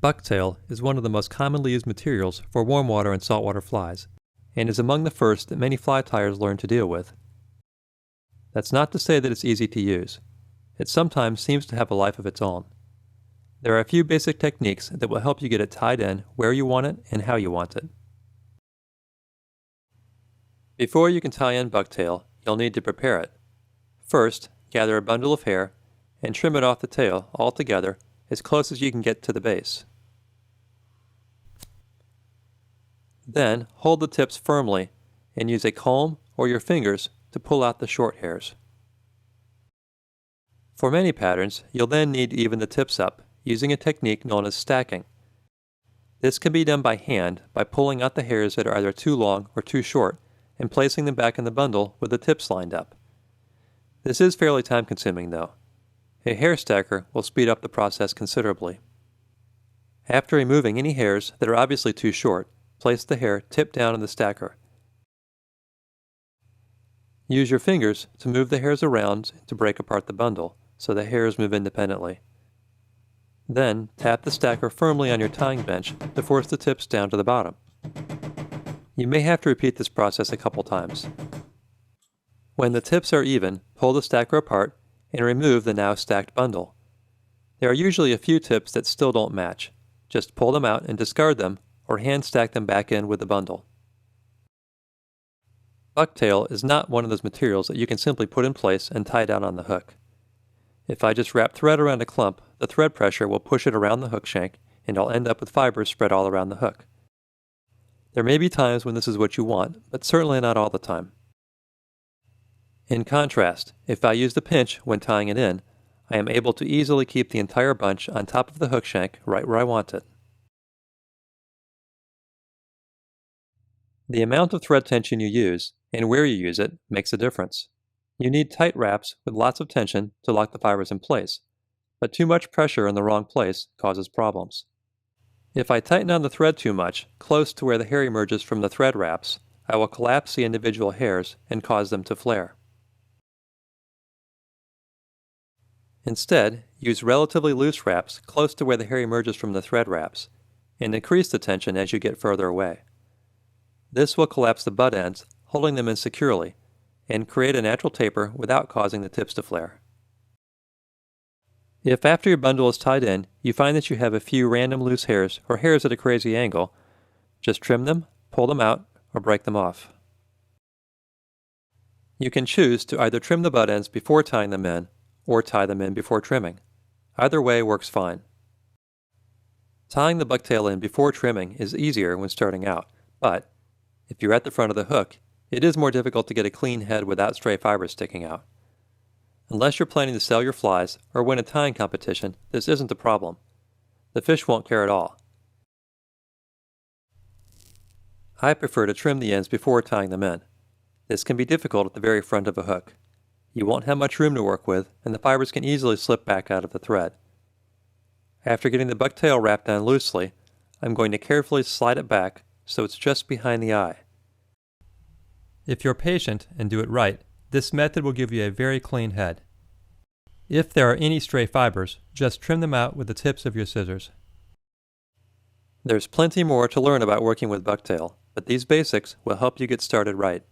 Bucktail is one of the most commonly used materials for warm water and saltwater flies, and is among the first that many fly tyers learn to deal with. That's not to say that it's easy to use. It sometimes seems to have a life of its own. There are a few basic techniques that will help you get it tied in where you want it and how you want it. Before you can tie in bucktail, you'll need to prepare it. First, gather a bundle of hair and trim it off the tail all together as close as you can get to the base. Then, hold the tips firmly and use a comb or your fingers to pull out the short hairs. For many patterns, you'll then need to even the tips up using a technique known as stacking. This can be done by hand by pulling out the hairs that are either too long or too short and placing them back in the bundle with the tips lined up. This is fairly time-consuming though. A hair stacker will speed up the process considerably. After removing any hairs that are obviously too short, place the hair tip down in the stacker. Use your fingers to move the hairs around to break apart the bundle so the hairs move independently. Then tap the stacker firmly on your tying bench to force the tips down to the bottom. You may have to repeat this process a couple times. When the tips are even, pull the stacker apart and remove the now stacked bundle. There are usually a few tips that still don't match. Just pull them out and discard them, or hand stack them back in with the bundle. Bucktail is not one of those materials that you can simply put in place and tie down on the hook. If I just wrap thread around a clump, the thread pressure will push it around the hook shank, and I'll end up with fibers spread all around the hook. There may be times when this is what you want, but certainly not all the time. In contrast, if I use the pinch when tying it in, I am able to easily keep the entire bunch on top of the hook shank right where I want it. The amount of thread tension you use and where you use it makes a difference. You need tight wraps with lots of tension to lock the fibers in place, but too much pressure in the wrong place causes problems. If I tighten on the thread too much, close to where the hair emerges from the thread wraps, I will collapse the individual hairs and cause them to flare. Instead, use relatively loose wraps close to where the hair emerges from the thread wraps, and increase the tension as you get further away. This will collapse the butt ends, holding them in securely, and create a natural taper without causing the tips to flare. If after your bundle is tied in, you find that you have a few random loose hairs or hairs at a crazy angle, just trim them, pull them out, or break them off. You can choose to either trim the butt ends before tying them in, or tie them in before trimming. Either way works fine. Tying the bucktail in before trimming is easier when starting out, but if you're at the front of the hook, it is more difficult to get a clean head without stray fibers sticking out. Unless you're planning to sell your flies or win a tying competition, this isn't a problem. The fish won't care at all. I prefer to trim the ends before tying them in. This can be difficult at the very front of a hook. You won't have much room to work with, and the fibers can easily slip back out of the thread. After getting the bucktail wrapped down loosely, I'm going to carefully slide it back so it's just behind the eye. If you're patient and do it right, this method will give you a very clean head. If there are any stray fibers, just trim them out with the tips of your scissors. There's plenty more to learn about working with bucktail, but these basics will help you get started right.